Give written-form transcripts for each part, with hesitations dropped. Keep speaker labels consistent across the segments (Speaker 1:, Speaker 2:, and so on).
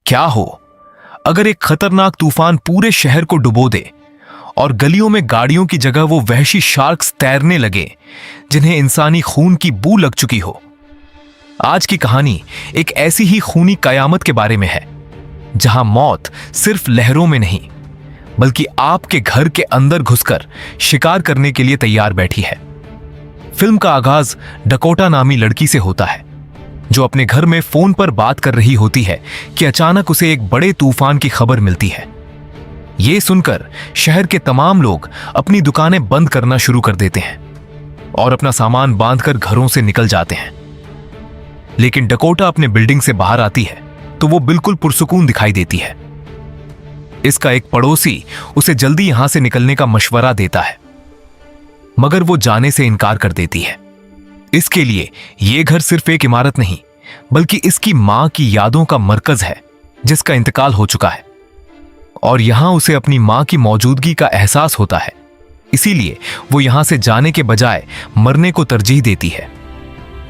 Speaker 1: क्या हो अगर एक खतरनाक तूफान पूरे शहर को डुबो दे और गलियों में गाड़ियों की जगह वो वहशी शार्क्स तैरने लगे जिन्हें इंसानी खून की बू लग चुकी हो। आज की कहानी एक ऐसी ही खूनी कयामत के बारे में है जहां मौत सिर्फ लहरों में नहीं बल्कि आपके घर के अंदर घुसकर शिकार करने के लिए तैयार बैठी है। फिल्म का आगाज डकोटा नामी लड़की से होता है जो अपने घर में फोन पर बात कर रही होती है कि अचानक उसे एक बड़े तूफान की खबर मिलती है। यह सुनकर शहर के तमाम लोग अपनी दुकानें बंद करना शुरू कर देते हैं और अपना सामान बांधकर घरों से निकल जाते हैं। लेकिन डकोटा अपने बिल्डिंग से बाहर आती है तो वो बिल्कुल पुरसुकून दिखाई देती है। इसका एक पड़ोसी उसे जल्दी यहां से निकलने का मशवरा देता है मगर वो जाने से इनकार कर देती है। इसके लिए यह घर सिर्फ एक इमारत नहीं बल्कि इसकी मां की यादों का मरकज है जिसका इंतकाल हो चुका है और यहां उसे अपनी मां की मौजूदगी का एहसास होता है। इसीलिए वो यहां से जाने के बजाय मरने को तरजीह देती है।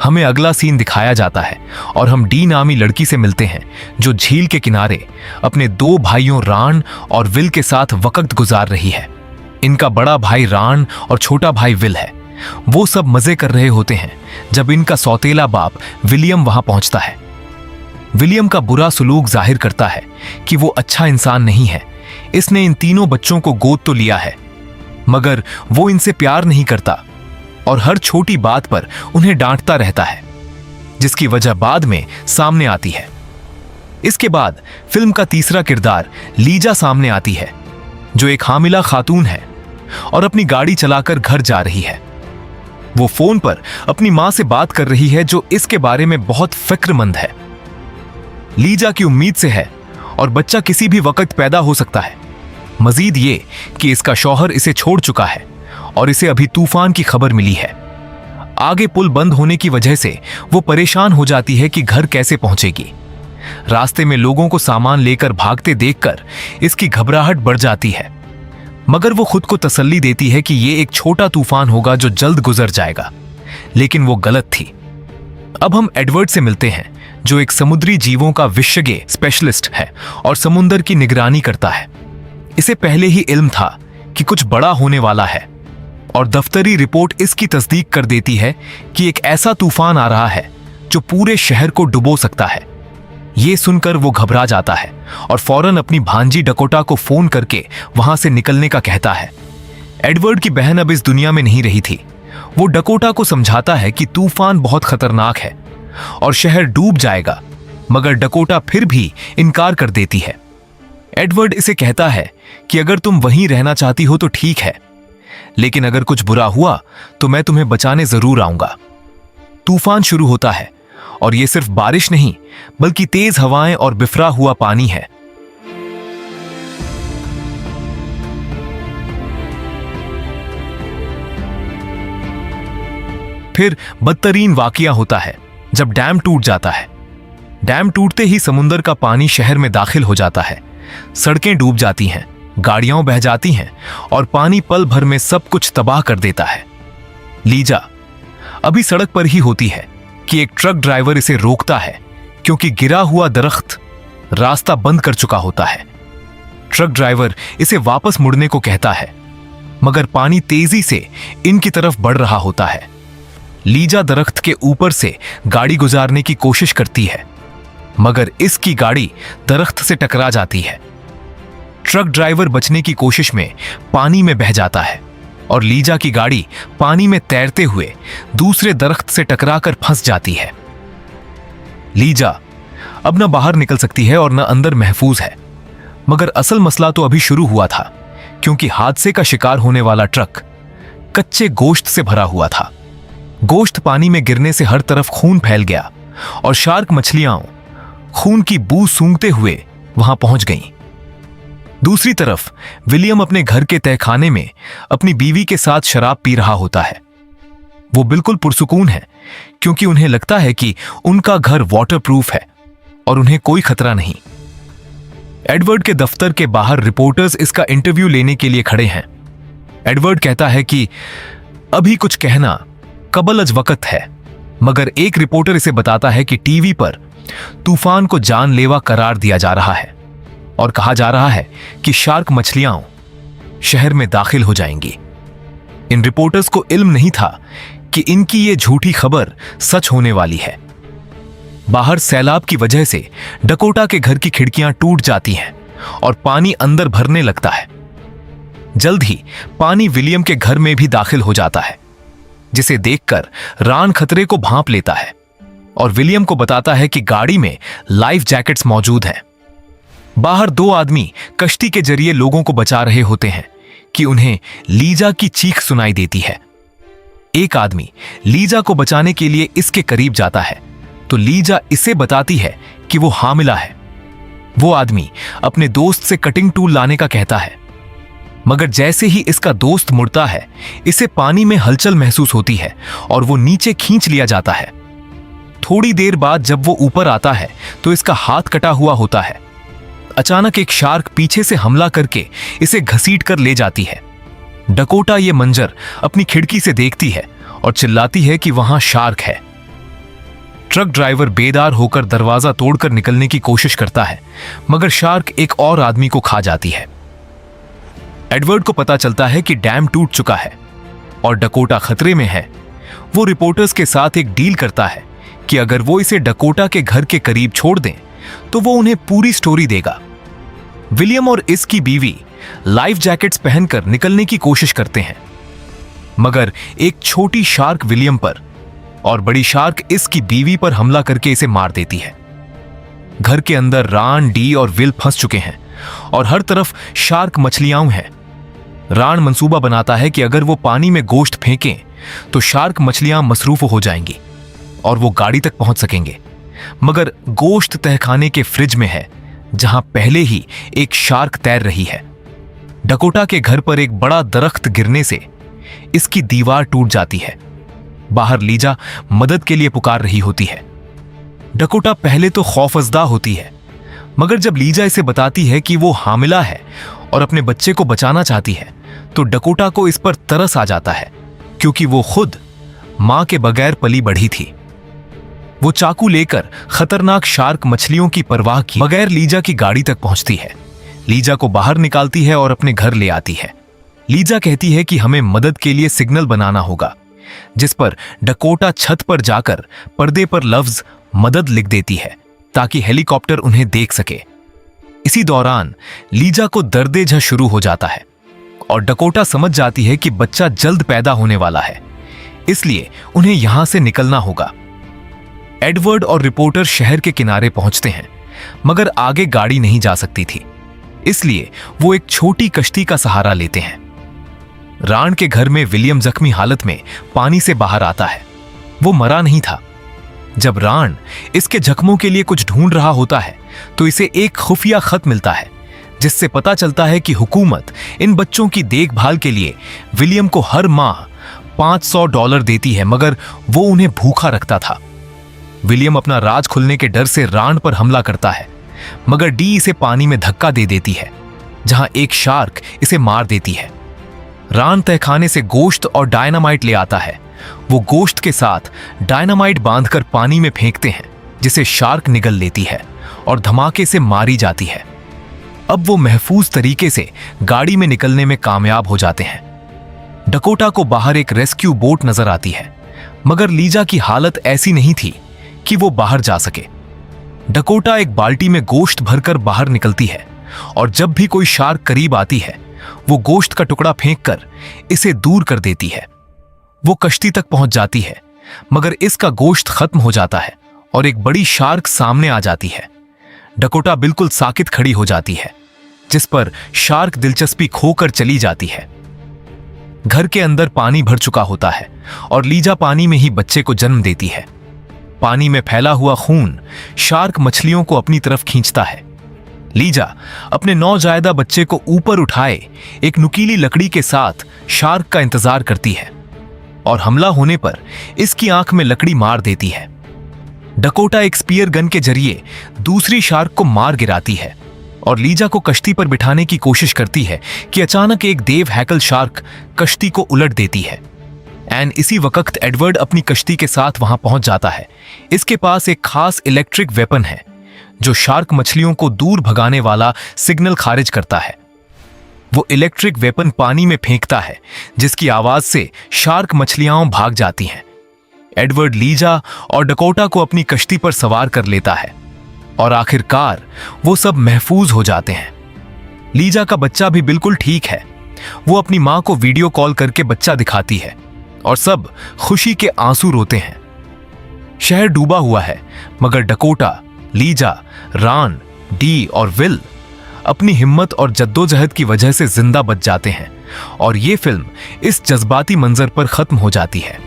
Speaker 1: हमें अगला सीन दिखाया जाता है और हम डी नामी लड़की से मिलते हैं जो झील के किनारे अपने दो भाइयों रान और विल के साथ वक्त गुजार रही है। इनका बड़ा भाई रान और छोटा भाई विल है। वो सब मजे कर रहे होते हैं जब इनका सौतेला बाप विलियम वहां पहुंचता है। विलियम का बुरा सुलूक जाहिर करता है कि वो अच्छा इंसान नहीं है। इसने इन तीनों बच्चों को गोद तो लिया है मगर वो इनसे प्यार नहीं करता और हर छोटी बात पर उन्हें डांटता रहता है जिसकी वजह बाद में सामने आती है। इसके बाद फिल्म का तीसरा किरदार लीजा सामने आती है जो एक हामिला खातून है और अपनी गाड़ी चलाकर घर जा रही है। वो फोन पर अपनी मां से बात कर रही है जो इसके बारे में बहुत फिक्रमंद है। लीजा की उम्मीद से है और बच्चा किसी भी वक्त पैदा हो सकता है। मजीद ये कि इसका शौहर इसे छोड़ चुका है और इसे अभी तूफान की खबर मिली है। आगे पुल बंद होने की वजह से वो परेशान हो जाती है कि घर कैसे पहुंचेगी। रास्ते में लोगों को सामान लेकर भागते देखकर इसकी घबराहट बढ़ जाती है मगर वो खुद को तसल्ली देती है कि ये एक छोटा तूफान होगा जो जल्द गुजर जाएगा। लेकिन वो गलत थी। अब हम एडवर्ड से मिलते हैं जो एक समुद्री जीवों का विशेषज्ञ स्पेशलिस्ट है और समुद्र की निगरानी करता है। इसे पहले ही इल्म था कि कुछ बड़ा होने वाला है और दफ्तरी रिपोर्ट इसकी तस्दीक कर देती है कि एक ऐसा तूफान आ रहा है जो पूरे शहर को डुबो सकता है। ये सुनकर वो घबरा जाता है और फौरन अपनी भांजी डकोटा को फोन करके वहां से निकलने का कहता है। एडवर्ड की बहन अब इस दुनिया में नहीं रही थी। वो डकोटा को समझाता है कि तूफान बहुत खतरनाक है और शहर डूब जाएगा मगर डकोटा फिर भी इनकार कर देती है। एडवर्ड इसे कहता है कि अगर तुम वहीं रहना चाहती हो तो ठीक है लेकिन अगर कुछ बुरा हुआ तो मैं तुम्हें बचाने जरूर आऊंगा। तूफान शुरू होता है और यह सिर्फ बारिश नहीं बल्कि तेज हवाएं और बिफरा हुआ पानी है। फिर बदतरीन वाकया होता है जब डैम टूट जाता है। डैम टूटते ही समुद्र का पानी शहर में दाखिल हो जाता है। सड़कें डूब जाती हैं, गाड़ियां बह जाती हैं और पानी पल भर में सब कुछ तबाह कर देता है। लीजा अभी सड़क पर ही होती है कि एक ट्रक ड्राइवर इसे रोकता है क्योंकि गिरा हुआ दरख्त रास्ता बंद कर चुका होता है। ट्रक ड्राइवर इसे वापस मुड़ने को कहता है मगर पानी तेजी से इनकी तरफ बढ़ रहा होता है। लीजा दरख्त के ऊपर से गाड़ी गुजारने की कोशिश करती है मगर इसकी गाड़ी दरख्त से टकरा जाती है। ट्रक ड्राइवर बचने की कोशिश में पानी में बह जाता है और लीजा की गाड़ी पानी में तैरते हुए दूसरे दरख्त से टकराकर फंस जाती है। लीजा अब न बाहर निकल सकती है और न अंदर महफूज है मगर असल मसला तो अभी शुरू हुआ था क्योंकि हादसे का शिकार होने वाला ट्रक कच्चे गोश्त से भरा हुआ था। गोश्त पानी में गिरने से हर तरफ खून फैल गया और शार्क मछलियां खून की बू सूंघते हुए वहां पहुंच गईं। दूसरी तरफ विलियम अपने घर के तहखाने में अपनी बीवी के साथ शराब पी रहा होता है। वो बिल्कुल पुरसुकून है क्योंकि उन्हें लगता है कि उनका घर वाटरप्रूफ है और उन्हें कोई खतरा नहीं। एडवर्ड के दफ्तर के बाहर रिपोर्टर्स इसका इंटरव्यू लेने के लिए खड़े हैं। एडवर्ड कहता है कि अभी कुछ कहना कबल अज वक्त है, मगर एक रिपोर्टर इसे बताता है कि टीवी पर तूफान को जानलेवा करार दिया जा रहा है और कहा जा रहा है कि शार्क मछलियां शहर में दाखिल हो जाएंगी। इन रिपोर्टर्स को इल्म नहीं था कि इनकी ये झूठी खबर सच होने वाली है। बाहर सैलाब की वजह से डकोटा के घर की खिड़कियां टूट जाती हैं और पानी अंदर भरने लगता है। जल्द ही पानी विलियम के घर में भी दाखिल हो जाता है, जिसे देखकर रान खतरे को भांप लेता है और विलियम को बताता है कि गाड़ी में लाइफ जैकेट्स मौजूद हैं। बाहर दो आदमी कश्ती के जरिए लोगों को बचा रहे होते हैं कि उन्हें लीजा की चीख सुनाई देती है। एक आदमी लीजा को बचाने के लिए इसके करीब जाता है तो लीजा इसे बताती है कि वो हामिला है। वो आदमी अपने दोस्त से कटिंग टूल लाने का कहता है, मगर जैसे ही इसका दोस्त मुड़ता है, इसे पानी में हलचल महसूस होती है और वो नीचे खींच लिया जाता है। थोड़ी देर बाद जब वो ऊपर आता है तो इसका हाथ कटा हुआ होता है। अचानक एक शार्क पीछे से हमला करके इसे घसीट कर ले जाती है। डकोटा ये मंजर अपनी खिड़की से देखती है और चिल्लाती है कि वहां शार्क है। ट्रक ड्राइवर बेदार होकर दरवाजा तोड़कर निकलने की कोशिश करता है, मगर शार्क एक और आदमी को खा जाती है। एडवर्ड को पता चलता है कि डैम टूट चुका है और डकोटा खतरे में है। वो रिपोर्टर्स के साथ एक डील करता है कि अगर वो इसे डकोटा के घर के करीब छोड़ दें तो वो उन्हें पूरी स्टोरी देगा। विलियम और इसकी बीवी लाइफ जैकेट्स पहनकर निकलने की कोशिश करते हैं, मगर एक छोटी शार्क विलियम पर और बड़ी शार्क इसकी बीवी पर हमला करके इसे मार देती है। घर के अंदर रान, डी और विल फंस चुके हैं और हर तरफ शार्क मछलियां हैं। रान मंसूबा बनाता है कि अगर वो पानी में गोश्त फेंकें तो शार्क मछलियां मसरूफ हो जाएंगी और वो गाड़ी तक पहुंच सकेंगे, मगर गोश्त तहखाने के फ्रिज में है जहां पहले ही एक शार्क तैर रही है। डकोटा के घर पर एक बड़ा दरख्त गिरने से इसकी दीवार टूट जाती है। बाहर लीजा मदद के लिए पुकार रही होती है। डकोटा पहले तो खौफजदा होती है, मगर जब लीजा इसे बताती है कि वो हामिला है और अपने बच्चे को बचाना चाहती है तो डकोटा को इस पर तरस आ जाता है, क्योंकि वो खुद मां के बगैर पली बढ़ी थी। वो चाकू लेकर खतरनाक शार्क मछलियों की परवाह किए बगैर लीजा की गाड़ी तक पहुंचती है। लीजा को बाहर निकालती है और अपने घर ले आती है। लीजा कहती है कि हमें मदद के लिए सिग्नल बनाना होगा, जिस पर डकोटा छत पर जाकर पर्दे पर लफ्ज मदद लिख देती है ताकि हेलीकॉप्टर उन्हें देख सके। इसी दौरान लीजा को दर्द-ए-जं शुरू हो जाता है और डकोटा समझ जाती है कि बच्चा जल्द पैदा होने वाला है, इसलिए उन्हें यहां से निकलना होगा। एडवर्ड और रिपोर्टर शहर के किनारे पहुंचते हैं, मगर आगे गाड़ी नहीं जा सकती थी, इसलिए वो एक छोटी कश्ती का सहारा लेते हैं। रान के घर में विलियम जख्मी हालत में पानी से बाहर आता है। वो मरा नहीं था। जब रान इसके जख्मों के लिए कुछ ढूंढ रहा होता है तो इसे एक खुफिया खत मिलता है, जिससे पता चलता है कि हुकूमत इन बच्चों की देखभाल के लिए विलियम को हर माह $500 देती है, मगर वो उन्हें भूखा रखता था। विलियम अपना राज खुलने के डर से रान पर हमला करता है, मगर डी इसे पानी में धक्का दे देती है, जहां एक शार्क इसे मार देती है। रान तहखाने से गोश्त और डायनामाइट ले आता है। वो गोश्त के साथ डायनामाइट बांधकर पानी में फेंकते हैं, जिसे शार्क निगल लेती है और धमाके से मारी जाती है। अब वो महफूज तरीके से गाड़ी में निकलने में कामयाब हो जाते हैं। डकोटा को बाहर एक रेस्क्यू बोट नजर आती है, मगर लीजा की हालत ऐसी नहीं थी कि वो बाहर जा सके। डकोटा एक बाल्टी में गोश्त भरकर बाहर निकलती है और जब भी कोई शार्क करीब आती है वो गोश्त का टुकड़ा फेंककर इसे दूर कर देती है। वो कश्ती तक पहुंच जाती है, मगर इसका गोश्त खत्म हो जाता है और एक बड़ी शार्क सामने आ जाती है। डकोटा बिल्कुल साकित खड़ी हो जाती है, जिस पर शार्क दिलचस्पी खोकर चली जाती है। घर के अंदर पानी भर चुका होता है और लीजा पानी में ही बच्चे को जन्म देती है। पानी में फैला हुआ खून शार्क मछलियों को अपनी तरफ खींचता है। लीजा अपने नौजायदा बच्चे को ऊपर उठाए एक नुकीली लकड़ी के साथ शार्क का इंतजार करती है और हमला होने पर इसकी आंख में लकड़ी मार देती है। डकोटा एक स्पीयर गन के जरिए दूसरी शार्क को मार गिराती है और लीजा को कश्ती पर बिठाने की कोशिश करती है कि अचानक एक देव हैकल शार्क कश्ती को उलट देती है। एंड इसी वक्त एडवर्ड अपनी कश्ती के साथ वहां पहुंच जाता है। इसके पास एक खास इलेक्ट्रिक वेपन है जो शार्क मछलियों को दूर भगाने वाला सिग्नल खारिज करता है। वो इलेक्ट्रिक वेपन पानी में फेंकता है जिसकी आवाज से शार्क मछलियां भाग जाती हैं। एडवर्ड लीजा और डकोटा को अपनी कश्ती पर सवार कर लेता है और आखिरकार वो सब महफूज हो जाते हैं। लीजा का बच्चा भी बिल्कुल ठीक है। वो अपनी मां को वीडियो कॉल करके बच्चा दिखाती है और सब खुशी के आंसू रोते हैं। शहर डूबा हुआ है मगर डकोटा, लीजा, रान, डी और विल अपनी हिम्मत और जद्दोजहद की वजह से जिंदा बच जाते हैं और ये फिल्म इस जज्बाती मंजर पर खत्म हो जाती है।